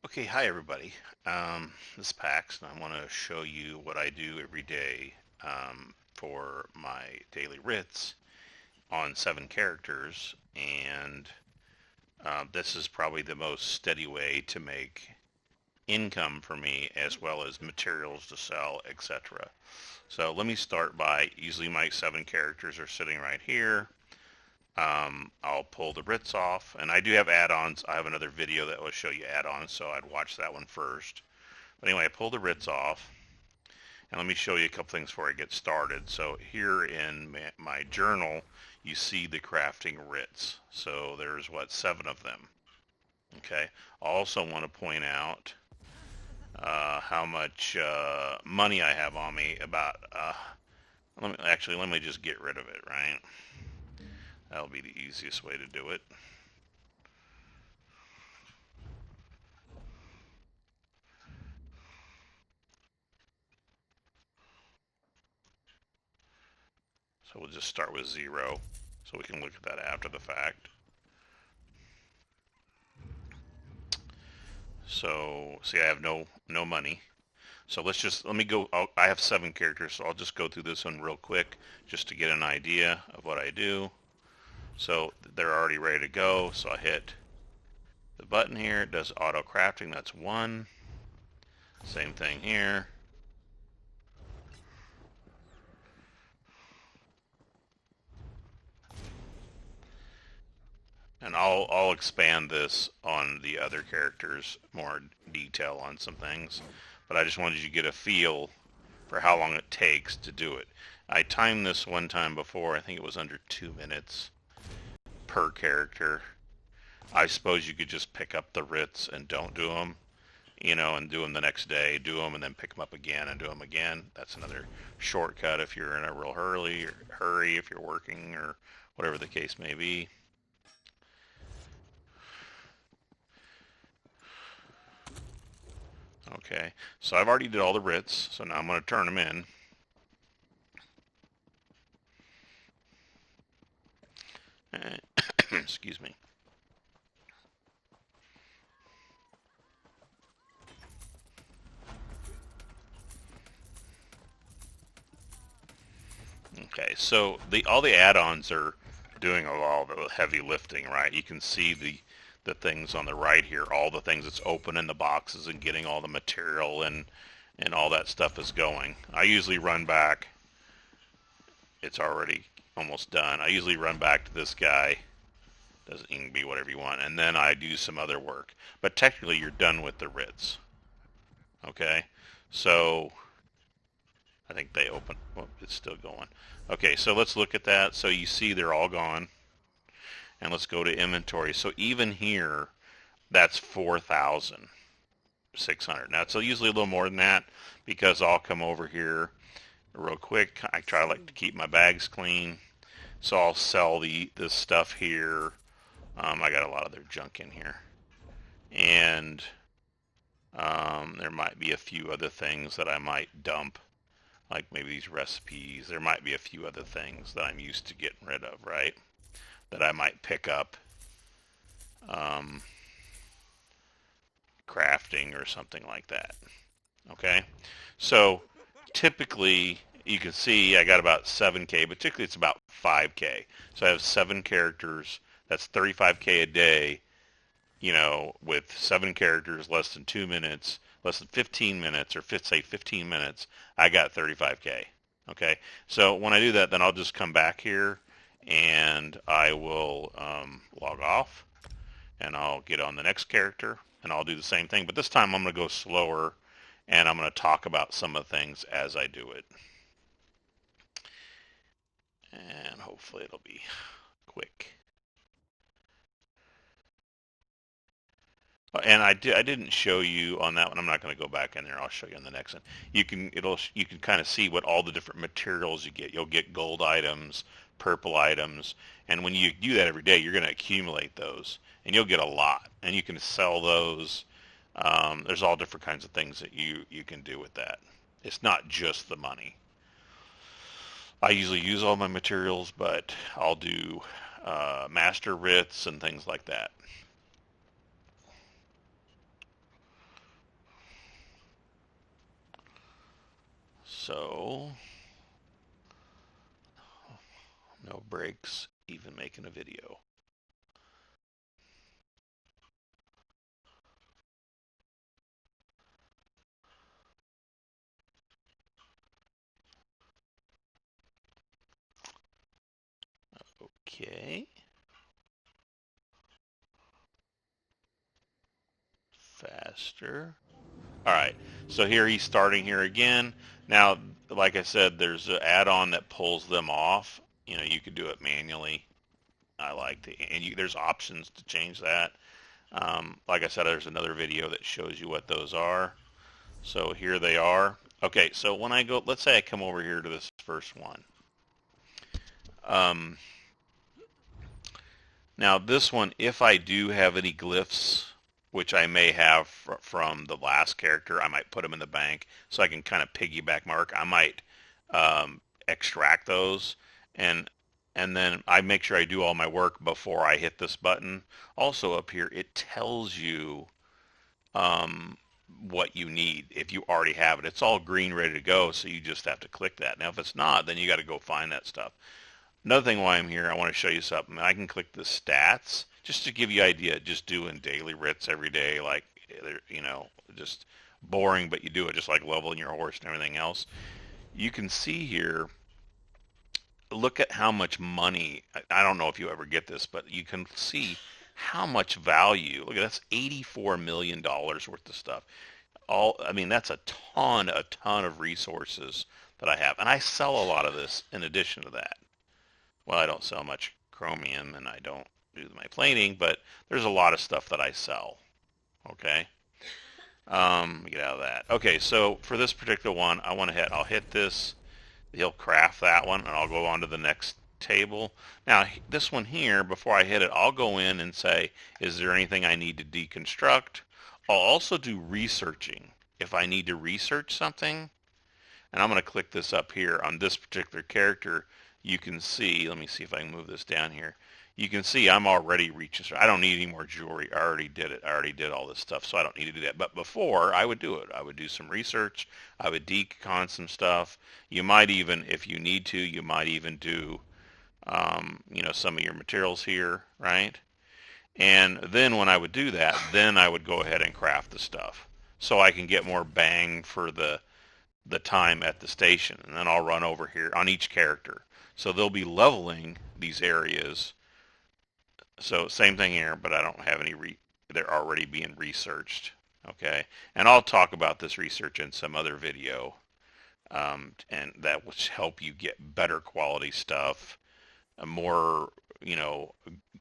Okay, hi everybody. This is Pax, and I want to show you what I do every day for my daily writs on 7 characters, and this is probably the most steady way to make income for me, as well as materials to sell, etc. So let me start by, usually my 7 characters are sitting right here. I'll pull the writs off, and I do have add-ons. I have another video that will show you add-ons, so I'd watch that one first. But anyway, I pull the writs off, and let me show you a couple things before I get started. So here in my journal, you see the crafting writs. So there's, what, 7 of them. Okay. I also want to point out how much money I have on me. Let me just get rid of it, right? That'll be the easiest way to do it. So we'll just start with 0, so we can look at that after the fact. So see, I have no money. So let me go. I have 7 characters, so I'll just go through this one real quick just to get an idea of what I do. So they're already ready to go. So I hit the button here. It does auto crafting. That's 1. Same thing here. And I'll expand this on the other characters, more detail on some things. But I just wanted you to get a feel for how long it takes to do it. I timed this one time before. I think it was under 2 minutes per character. I suppose you could just pick up the writs and don't do them, and do them the next day, do them and then pick them up again and do them again. That's another shortcut if you're in a real hurry, if you're working or whatever the case may be. Okay, so I've already did all the writs, so now I'm going to turn them in. Excuse me. Okay, so all the add-ons are doing all the heavy lifting, right? You can see the things on the right here, all the things that's opening the boxes and getting all the material and all that stuff is going. I usually run back. It's already almost done. I usually run back to this guy. Doesn't even be whatever you want, and then I do some other work. But technically, you're done with the writs. Okay, so I think they open. Well, it's still going. Okay, so let's look at that. So you see they're all gone. And let's go to inventory. So even here, that's 4,600. Now, it's usually a little more than that because I'll come over here real quick. I try like to keep my bags clean. So I'll sell this stuff here. I got a lot of their junk in here. And there might be a few other things that I might dump, like maybe these recipes. There might be a few other things that I'm used to getting rid of, right? That I might pick up crafting or something like that. Okay, so typically you can see I got about 7K, but typically it's about 5K. So I have 7 characters. That's 35K a day. With 7 characters, less than 2 minutes, less than 15 minutes, or say 15 minutes, I got 35K. Okay, so when I do that, then I'll just come back here and I will log off, and I'll get on the next character, and I'll do the same thing. But this time I'm going to go slower, and I'm going to talk about some of the things as I do it. And hopefully it'll be quick. And I didn't show you on that one. I'm not going to go back in there. I'll show you on the next one. You can kind of see what all the different materials you get. You'll get gold items, purple items, and when you do that every day, you're going to accumulate those, and you'll get a lot, and you can sell those. There's all different kinds of things that you can do with that. It's not just the money. I usually use all my materials, but I'll do master writs and things like that. So, no breaks, even making a video. Okay. Faster. All right. So here he's starting here again. Now, like I said, there's an add-on that pulls them off. You know, you could do it manually. I like the, and there's options to change that. Like I said, there's another video that shows you what those are. So here they are. Okay, so when I go, let's say I come over here to this first one. Um, Now this one, if I do have any glyphs, which I may have from the last character, I might put them in the bank so I can kind of piggyback mark. I might extract those and and then I make sure I do all my work before I hit this button. Also up here, it tells you um, what you need if you already have it. It's all green ready to go, so you just have to click that. Now if it's not, then you got to go find that stuff. Another thing why I'm here, I want to show you something. I can click the stats just to give you an idea. Just doing daily writs every day, like, you know, just boring, but you do it just like leveling your horse and everything else. You can see here, look at how much money, I don't know if you ever get this, but you can see how much value. Look at that's $84 million worth of stuff. I mean, that's a ton of resources that I have. And I sell a lot of this in addition to that. Well, I don't sell much chromium and I don't do my plating, but there's a lot of stuff that I sell. Okay. Get out of that. Okay, so for this particular one, I'll hit this. He'll craft that one, and I'll go on to the next table. Now, this one here, before I hit it, I'll go in and say, is there anything I need to deconstruct? I'll also do researching. If I need to research something, and I'm going to click this up here on this particular character, you can see, let me see if I can move this down here. You can see I'm already reaching. I don't need any more jewelry. I already did it. I already did all this stuff, so I don't need to do that. But before, I would do it. I would do some research. I would decon some stuff. You might even, if you need to, you might even do, you know, some of your materials here, right? And then when I would do that, then I would go ahead and craft the stuff, so I can get more bang for the time at the station. And then I'll run over here on each character. So they'll be leveling these areas. So same thing here, but I don't have any, they're already being researched. Okay. And I'll talk about this research in some other video. And that will help you get better quality stuff, more, you know,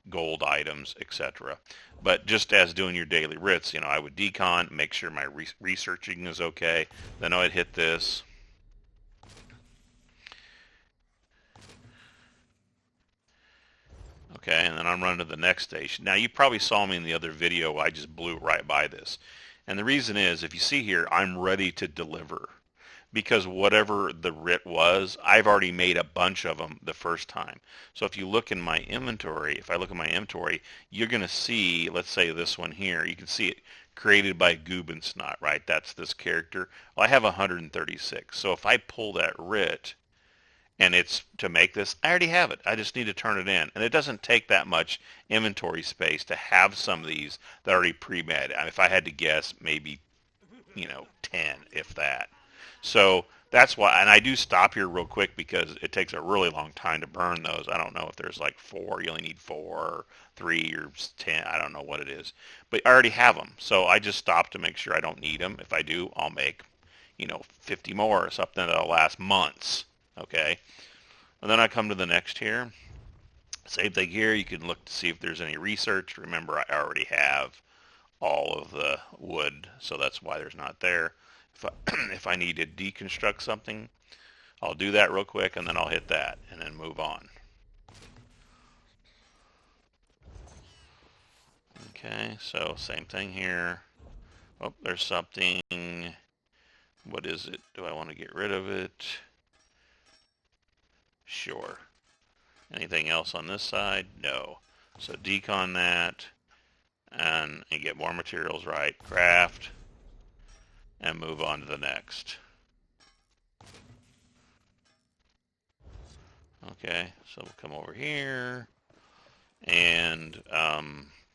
gold items, etc. But just as doing your daily writs, you know, I would decon, make sure my researching is okay. Then I'd hit this. Okay, and then I'm running to the next station. Now, you probably saw me in the other video. I just blew right by this. And the reason is, if you see here, I'm ready to deliver. Because whatever the writ was, I've already made a bunch of them the first time. So if you look in my inventory, if I look in my inventory, you're going to see, let's say this one here, you can see it created by Goobensnot, right? That's this character. Well, I have 136. So if I pull that writ, and it's to make this, I already have it. I just need to turn it in. And it doesn't take that much inventory space to have some of these that are already pre-made. If I had to guess, maybe, you know, 10, if that. So that's why, and I do stop here real quick because it takes a really long time to burn those. I don't know if there's like 4, you only need 4, or 3, or 10, I don't know what it is. But I already have them. So I just stop to make sure I don't need them. If I do, I'll make, you know, 50 more or something that'll last months. Okay. And then I come to the next here. Same thing here. You can look to see if there's any research. Remember, I already have all of the wood, so that's why there's not there. If I need to deconstruct something, I'll do that real quick, and then I'll hit that, and then move on. Okay, so same thing here. Oh, there's something. What is it? Do I want to get rid of it? Sure. Anything else on this side? No. So decon that, and get more materials right. Craft, and move on to the next. Okay, so we'll come over here and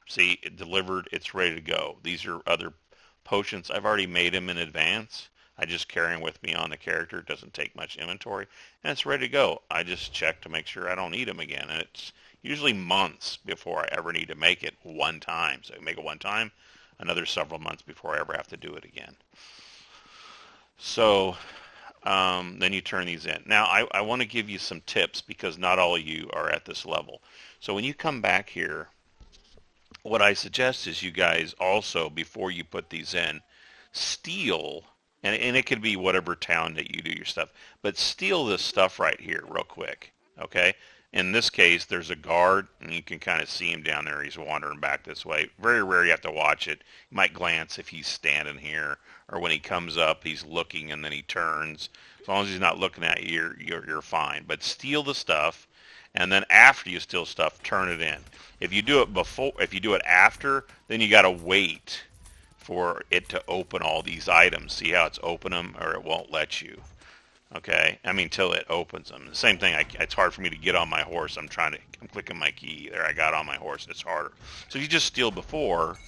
see it delivered. It's ready to go. These are other potions. I've already made them in advance. I just carry them with me on the character. It doesn't take much inventory, and it's ready to go. I just check to make sure I don't need them again, and it's usually months before I ever need to make it one time. So I make it one time, another several months before I ever have to do it again. So then you turn these in. Now, I want to give you some tips because not all of you are at this level. So when you come back here, what I suggest is you guys also, before you put these in, steal, and it could be whatever town that you do your stuff, but steal this stuff right here real quick, okay? In this case, there's a guard, and you can kind of see him down there. He's wandering back this way. Very rare you have to watch it. You might glance if he's standing here, or when he comes up, he's looking, and then he turns. As long as he's not looking at you, you're fine. But steal the stuff, and then after you steal stuff, turn it in. If you do it before, if you do it after, then you got to wait for it to open all these items. See how it's open them, or it won't let you. Okay, I mean till it opens them. The same thing. It's hard for me to get on my horse. I'm clicking my key. There, I got on my horse. It's harder. So if you just steal before,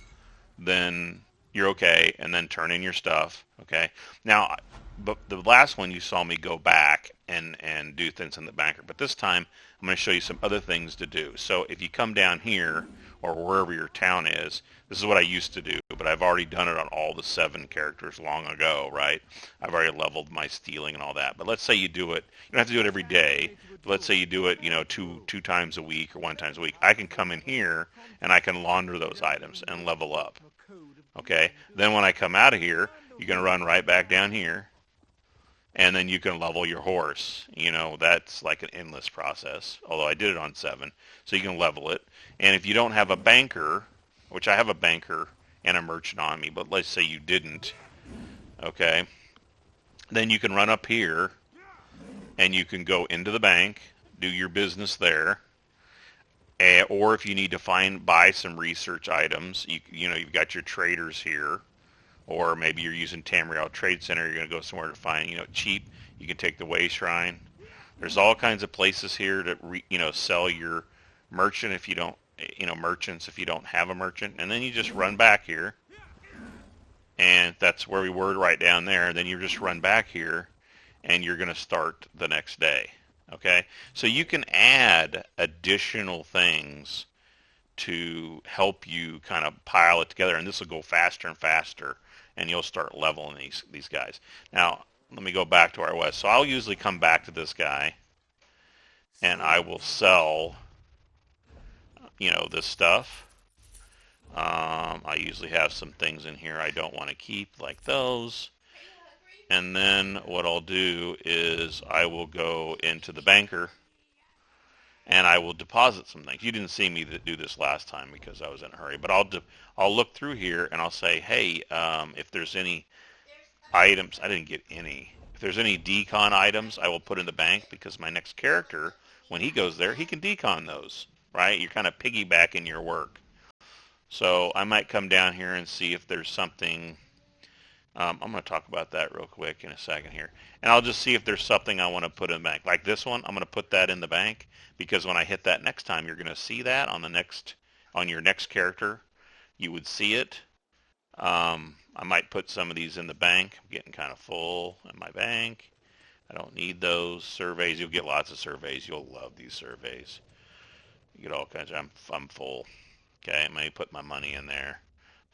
then you're okay, and then turn in your stuff. Okay. Now, but the last one you saw me go back and do things in the banker, but this time I'm going to show you some other things to do. So if you come down here or wherever your town is, this is what I used to do, but I've already done it on all the 7 characters long ago, right? I've already leveled my stealing and all that. But let's say you do it, you don't have to do it every day, but let's say you do it, two times a week or 1 time a week. I can come in here and I can launder those items and level up. Okay? Then when I come out of here, you can run right back down here, and then you can level your horse. That's like an endless process, although I did it on 7. So you can level it. And if you don't have a banker, which I have a banker and a merchant on me, but let's say you didn't, okay, then you can run up here and you can go into the bank, do your business there. Or if you need to buy some research items, you've got your traders here, or maybe you're using Tamriel Trade Center. You're going to go somewhere to find, cheap. You can take the Way Shrine. There's all kinds of places here to, sell your merchant if you don't, merchants if you don't have a merchant. And then you just run back here. And that's where we were right down there. Then you just run back here, and you're going to start the next day. Okay? So you can add additional things to help you kind of pile it together, and this will go faster and faster, and you'll start leveling these guys. Now, let me go back to where I was. So I'll usually come back to this guy, and I will sell, this stuff. I usually have some things in here I don't want to keep, like those. And then what I'll do is I will go into the banker, and I will deposit some things. You didn't see me do this last time because I was in a hurry, but I'll look through here and I'll say, hey, if there's any items, I didn't get any. If there's any decon items, I will put in the bank because my next character, when he goes there, he can decon those, right? You're kind of piggybacking your work. So I might come down here and see if there's something. I'm going to talk about that real quick in a second here. And I'll just see if there's something I want to put in the bank. Like this one, I'm going to put that in the bank because when I hit that next time, you're going to see that on your next character. You would see it. I might put some of these in the bank. I'm getting kind of full in my bank. I don't need those. Surveys, you'll get lots of surveys. You'll love these surveys. You get all kinds of, I'm full. Okay, I may put my money in there.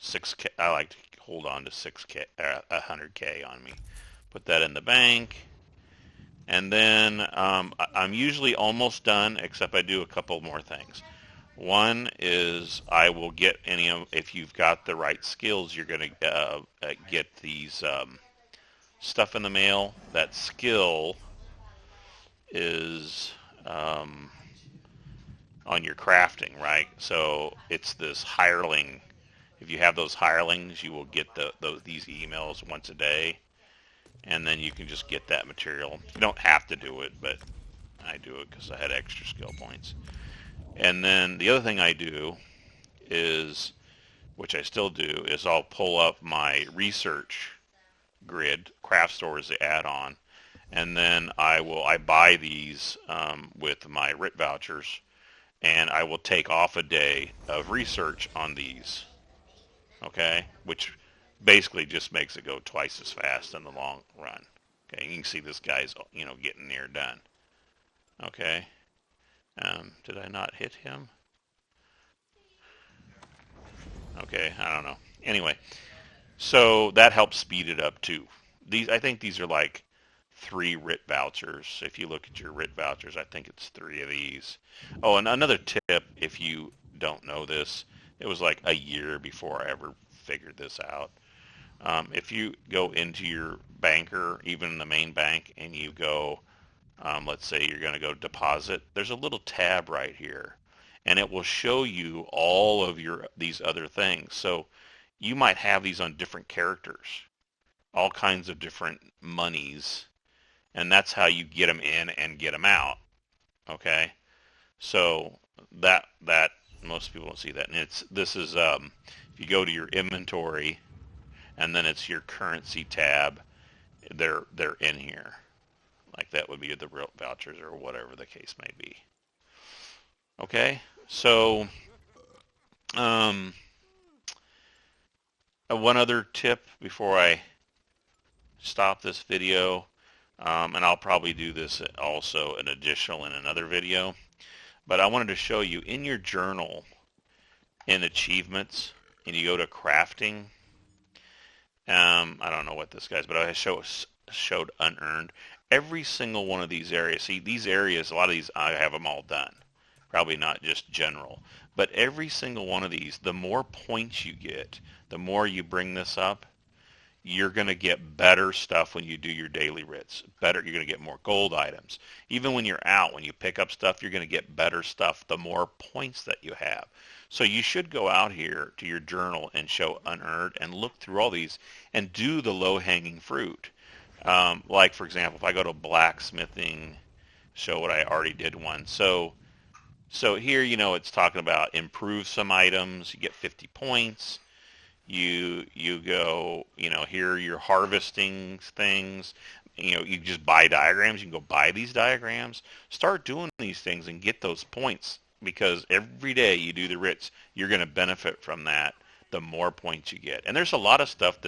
6K, I like to hold on to 6K, 100K on me. Put that in the bank. And then I'm usually almost done, except I do a couple more things. One is I will get if you've got the right skills, you're going to get these stuff in the mail. That skill is on your crafting, right? So it's this hireling. If you have those hirelings, you will get these emails once a day, and then you can just get that material. You don't have to do it, but I do it because I had extra skill points. And then the other thing I do is, which I still do, is I'll pull up my research grid, craft store is the add-on, and then I buy these with my RIT vouchers, and I will take off a day of research on these. Okay, which basically just makes it go twice as fast in the long run. Okay, you can see this guy's getting near done. Okay, did I not hit him? Okay, I don't know. Anyway, so that helps speed it up too. I think these are like 3 RIT vouchers. If you look at your RIT vouchers, I think it's 3 of these. Oh, and another tip, if you don't know this, it was like a year before I ever figured this out. If you go into your banker, even the main bank, and you go, let's say you're going to go deposit, there's a little tab right here, and it will show you all of these other things. So you might have these on different characters, all kinds of different monies, and that's how you get them in and get them out. Okay, so that most people don't see that, and this is if you go to your inventory, and then it's your currency tab. They're in here. Like that would be the real vouchers or whatever the case may be. Okay, so um, one other tip before I stop this video, and I'll probably do this also an additional in another video, but I wanted to show you in your journal in achievements, and you go to crafting. I don't know what this guy's, but I showed unearned. Every single one of these areas, see these areas, a lot of these I have them all done. Probably not just general, but every single one of these, the more points you get, the more you bring this up, you're going to get better stuff when you do your daily writs. Better, you're going to get more gold items. Even when you're out, when you pick up stuff, you're going to get better stuff the more points that you have. So you should go out here to your journal and show unearned and look through all these and do the low-hanging fruit. Like, for example, if I go to blacksmithing, show what I already did one. So here, it's talking about improve some items. You get 50 points. You go, here you're harvesting things. You just buy diagrams. You can go buy these diagrams. Start doing these things and get those points, because every day you do the writs, you're going to benefit from that the more points you get. And there's a lot of stuff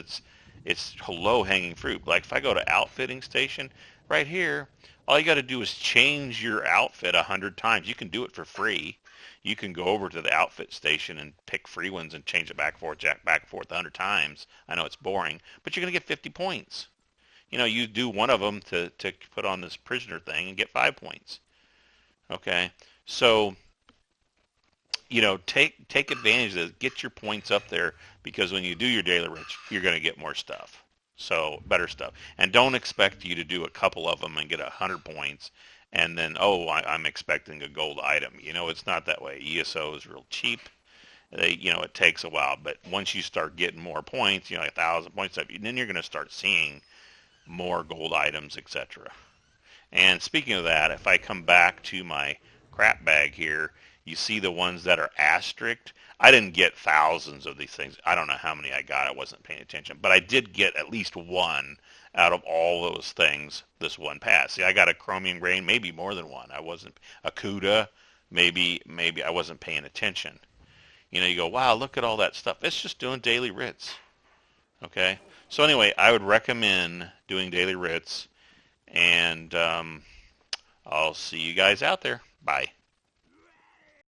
it's low-hanging fruit. Like if I go to outfitting station, right here, all you got to do is change your outfit 100 times. You can do it for free. You can go over to the outfit station and pick free ones and change it back and forth, jack back and forth 100 times. I know it's boring, but you're going to get 50 points. You do one of them to put on this prisoner thing and get 5 points. Okay, so take advantage of this. Get your points up there, because when you do your daily writs, you're going to get more stuff. So better stuff. And don't expect you to do a couple of them and get 100 points and then, I'm expecting a gold item. It's not that way. ESO is real cheap. It takes a while, but once you start getting more points, 1,000 points up, then you're going to start seeing more gold items, etc. And speaking of that, if I come back to my crap bag here, you see the ones that are asterisked. I didn't get thousands of these things. I don't know how many I got. I wasn't paying attention. But I did get at least one out of all those things this one pass. See, I got a chromium grain, maybe more than one. I wasn't. A CUDA, maybe I wasn't paying attention. You go, wow, look at all that stuff. It's just doing daily writs. Okay? So anyway, I would recommend doing daily writs. And I'll see you guys out there. Bye.